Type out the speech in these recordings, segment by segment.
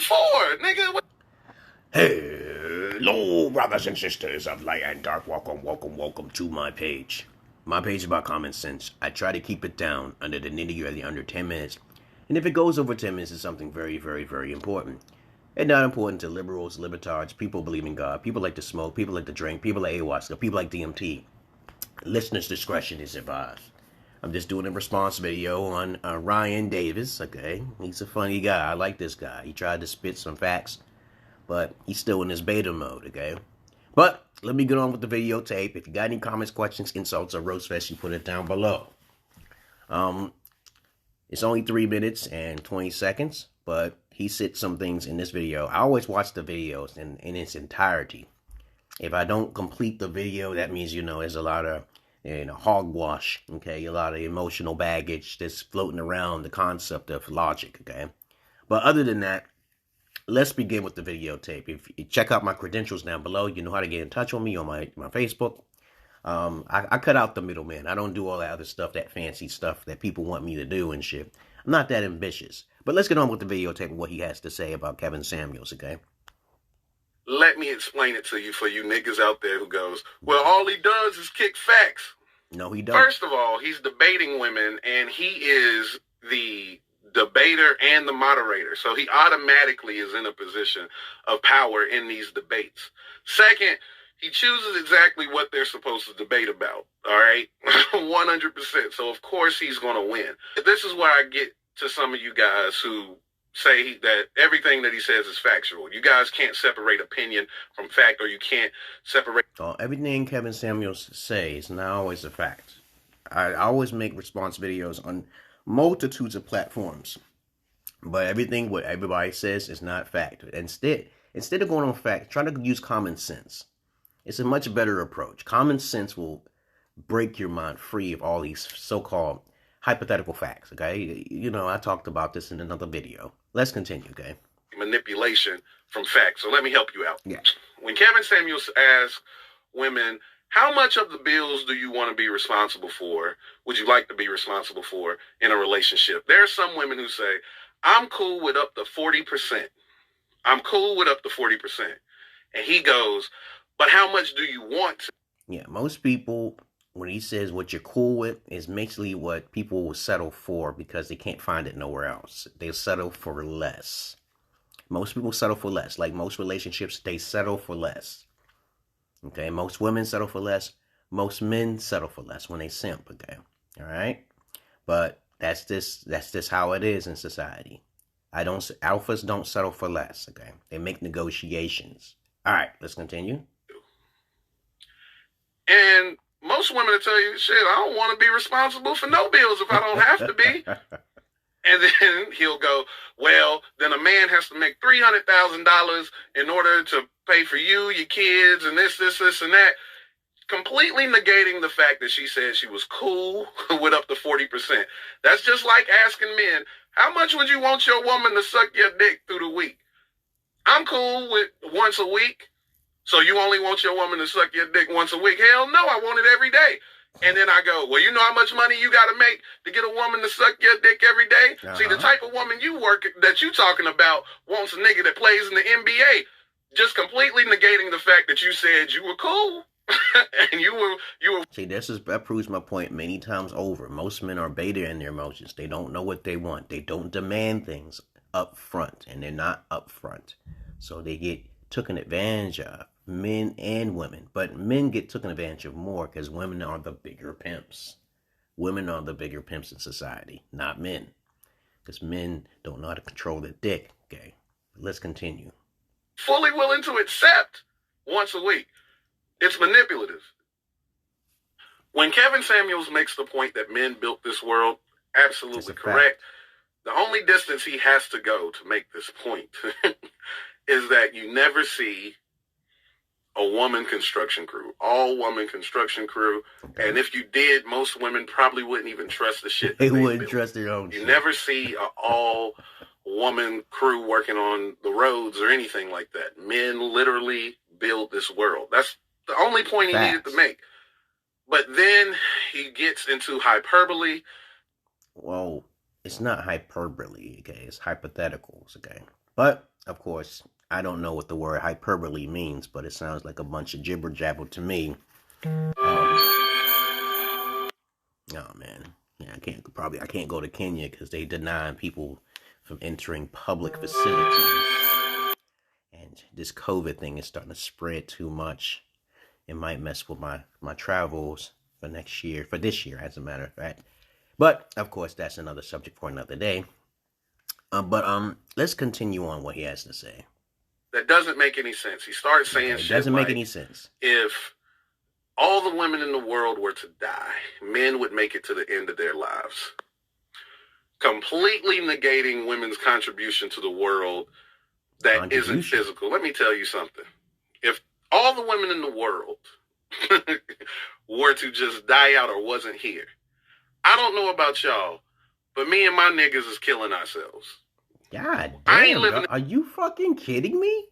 for, nigga? What? Hello, brothers and sisters of light and dark. Welcome to my page. My page is about common sense. I try to keep it down under the nitty-gritty, under 10 minutes. And if it goes over 10 minutes, it's something very, very, very important. And not important to liberals, libertards, people believe in God, people like to smoke, people like to drink, people like ayahuasca, people like DMT. Listener's discretion is advised. I'm just doing a response video on Ryan Davis, okay? He's a funny guy. I like this guy. He tried to spit some facts, but he's still in his beta mode, okay? But let me get on with the videotape. If you got any comments, questions, insults, or roast fest, you put it down below. It's only 3 minutes and 20 seconds, but he said some things in this video. I always watch the videos in its entirety. If I don't complete the video, that means, you know, there's a lot of, hogwash, okay? A lot of emotional baggage that's floating around the concept of logic, okay? But other than that, let's begin with the videotape. If you check out my credentials down below, you know how to get in touch with me on my Facebook. I cut out the middleman. I don't do all that other stuff, that fancy stuff that people want me to do and shit. I'm not that ambitious. But let's get on with the videotape and what he has to say about Kevin Samuels, okay? Let me explain it to you for you niggas out there who goes, well, all he does is kick facts. No, he don't. First of all, he's debating women, and he is the debater and the moderator. So he automatically is in a position of power in these debates. Second, he chooses exactly what they're supposed to debate about, all right? 100%. So, of course, he's going to win. This is where I get to some of you guys who say that everything that he says is factual. You guys can't separate opinion from fact, or you can't separate... Everything Kevin Samuels says is not always a fact. I always make response videos on multitudes of platforms, but everything what everybody says is not fact. Instead of going on fact, try to use common sense. It's a much better approach. Common sense will break your mind free of all these so-called hypothetical facts, okay? You know, I talked about this in another video. Let's continue, okay? Manipulation from facts. So let me help you out. Yeah. When Kevin Samuels asks women, how much of the bills do you want to be responsible for, would you like to be responsible for in a relationship? There are some women who say, I'm cool with up to 40%. I'm cool with up to 40%. And he goes, but how much do you want to? Yeah, most people, when he says what you're cool with, is basically what people will settle for because they can't find it nowhere else. They settle for less. Most people settle for less. Like most relationships, they settle for less. Okay, most women settle for less. Most men settle for less when they simp, okay? All right? But that's just how it is in society. Alphas don't settle for less, okay? They make negotiations. All right, let's continue. And most women will tell you, shit, I don't want to be responsible for no bills if I don't have to be. And then he'll go, well, then a man has to make $300,000 in order to pay for you, your kids, and this, and that. Completely negating the fact that she said she was cool with up to 40%. That's just like asking men, how much would you want your woman to suck your dick through the week? I'm cool with once a week. So you only want your woman to suck your dick once a week? Hell no, I want it every day. And then I go, well, you know how much money you got to make to get a woman to suck your dick every day? See, the type of woman that you talking about wants a nigga that plays in the NBA. Just completely negating the fact that you said you were cool. And you were. See, that proves my point many times over. Most men are beta in their emotions. They don't know what they want. They don't demand things up front, and they're not up front. So they get taken advantage of. Men and women, but men get taken advantage of more because women are the bigger pimps. Women are the bigger pimps in society, not men, because men don't know how to control their dick. Okay, let's continue. Fully willing to accept once a week. It's manipulative. When Kevin Samuels makes the point that men built this world, absolutely correct. The only distance he has to go to make this point is that you never see a woman construction crew, all woman construction crew. Okay. And if you did, most women probably wouldn't even trust the shit. They wouldn't trust their own shit. You never see an all woman crew working on the roads or anything like that. Men literally build this world. That's the only point he needed to make. But then he gets into hyperbole. Well, it's not hyperbole, okay? It's hypotheticals, okay? But of course, I don't know what the word hyperbole means, but it sounds like a bunch of jibber jabber to me. Oh man, yeah, I can't go to Kenya because they denying people from entering public facilities, and this COVID thing is starting to spread too much. It might mess with my travels for this year, as a matter of fact. But of course, that's another subject for another day. But let's continue on what he has to say. That doesn't make any sense. He starts saying shit doesn't like, make any sense. If all the women in the world were to die, men would make it to the end of their lives. Completely negating women's contribution to the world that isn't physical. Let me tell you something. If all the women in the world were to just die out or wasn't here, I don't know about y'all, but me and my niggas is killing ourselves. God damn, are you fucking kidding me?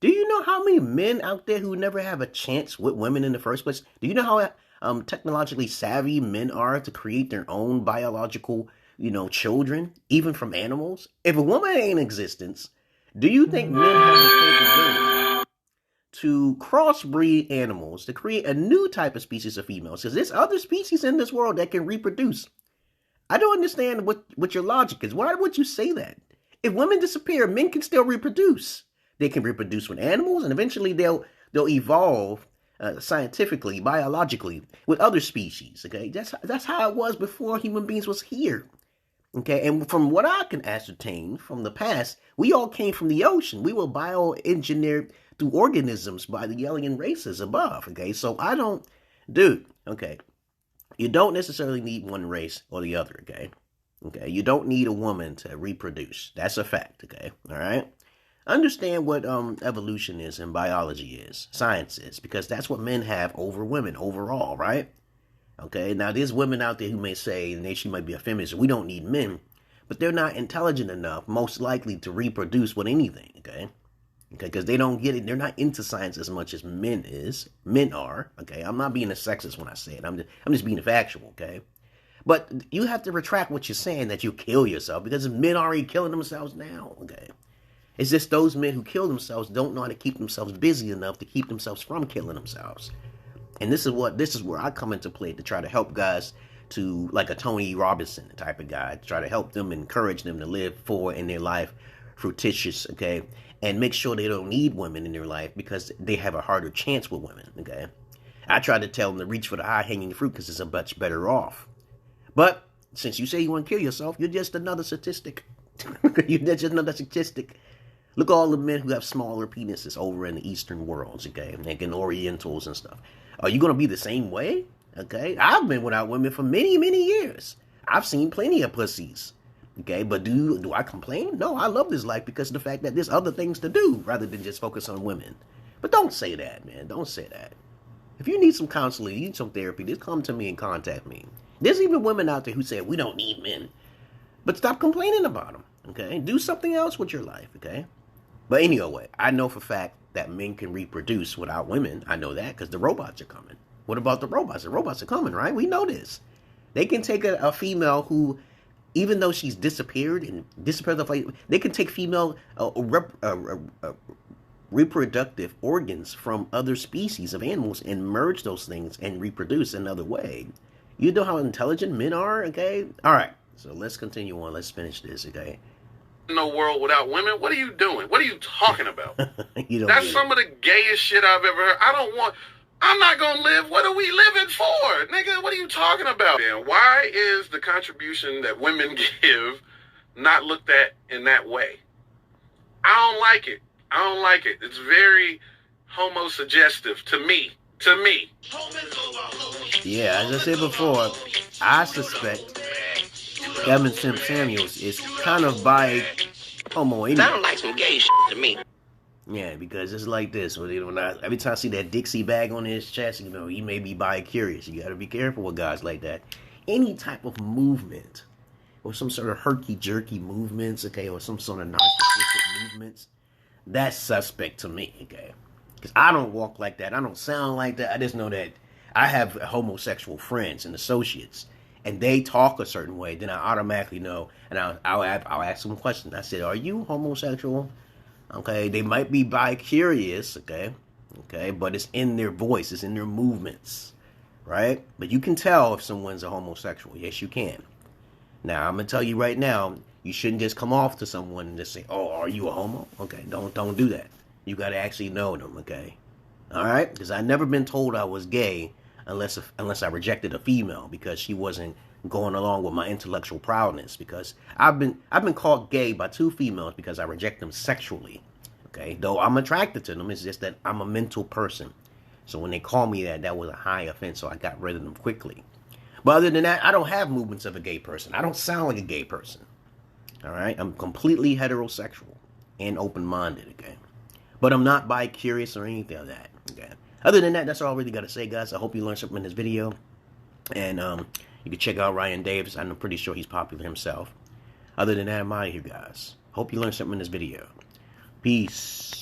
Do you know how many men out there who never have a chance with women in the first place? Do you know how technologically savvy men are to create their own biological, children, even from animals? If a woman ain't in existence, do you think men have the capability to crossbreed animals to create a new type of species of females? Because there's other species in this world that can reproduce. I don't understand what your logic is. Why would you say that? If women disappear, men can still reproduce. They can reproduce with animals, and eventually they'll evolve scientifically, biologically, with other species. Okay, that's how it was before human beings was here. Okay, and from what I can ascertain from the past, we all came from the ocean. We were bioengineered through organisms by the alien races above. Okay, so okay, you don't necessarily need one race or the other. Okay, you don't need a woman to reproduce. That's a fact. Okay, all right. Understand what evolution is and biology is, science is, because that's what men have over women overall, right? Okay, now there's women out there who may say, and she might be a feminist, we don't need men, but they're not intelligent enough, most likely, to reproduce with anything, okay, because they don't get it, they're not into science as much as men are, okay? I'm not being a sexist when I say it, I'm just being factual, okay? But you have to retract what you're saying, that you kill yourself, because men are already killing themselves now, okay? It's just those men who kill themselves don't know how to keep themselves busy enough to keep themselves from killing themselves. And this is where I come into play to try to help guys to, like a Tony Robinson type of guy, to try to help them, encourage them to live forward in their life, fruititious, okay, and make sure they don't need women in their life because they have a harder chance with women, okay. I try to tell them to reach for the high-hanging fruit because it's a much better off. But since you say you want to kill yourself, you're just another statistic. You're just another statistic. Look at all the men who have smaller penises over in the Eastern worlds, okay, like in Orientals and stuff. Are you going to be the same way? Okay, I've been without women for many, many years. I've seen plenty of pussies, okay, but do I complain? No, I love this life because of the fact that there's other things to do rather than just focus on women. But don't say that, man. Don't say that. If you need some counseling, you need some therapy, just come to me and contact me. There's even women out there who say, we don't need men. But stop complaining about them, okay? Do something else with your life, okay? But anyway, I know for a fact that men can reproduce without women. I know that because the robots are coming. What about the robots? The robots are coming, right? We know this. They can take a female who, even though she's disappeared, they can take female reproductive organs from other species of animals and merge those things and reproduce another way. You know how intelligent men are, okay? All right, so let's continue on. Let's finish this, okay? No world without women. What are you doing? What are you talking about? That's some of the gayest shit I've ever heard. I'm not gonna live. What are we living for? Nigga, what are you talking about? And why is the contribution that women give not looked at in that way? I don't like it. It's very homosuggestive to me. Yeah, as I said before, I suspect NON-SIMP Samuels is kind of bi homo anyway. Sound like some gay shit to me. Yeah, because it's like this. Every time I see that Dixie bag on his chest, he may be bi-curious. You got to be careful with guys like that. Any type of movement, or some sort of herky-jerky movements, okay, or some sort of narcissistic movements, that's suspect to me, okay? Because I don't walk like that. I don't sound like that. I just know that I have homosexual friends and associates, and they talk a certain way, then I automatically know, and I'll ask them questions. I said, are you homosexual? Okay, they might be bi-curious, okay, but it's in their voice, it's in their movements, right? But you can tell if someone's a homosexual. Yes, you can. Now, I'm gonna tell you right now, you shouldn't just come off to someone and just say, "Oh, are you a homo?" Okay, don't do that. You gotta actually know them, okay? All right, because I've never been told I was gay unless I rejected a female because she wasn't going along with my intellectual prowess. Because I've been called gay by 2 females because I reject them sexually. Okay, though I'm attracted to them, it's just that I'm a mental person. So when they call me that was a high offense, so I got rid of them quickly. But other than that, I don't have movements of a gay person. I don't sound like a gay person. All right, I'm completely heterosexual and open-minded. Okay, but I'm not bi-curious or anything like that. Okay. Other than that, that's all I really got to say, guys. I hope you learned something in this video. And you can check out Ryan Davis. I'm pretty sure he's popular himself. Other than that, I'm out of here, guys. Hope you learned something in this video. Peace.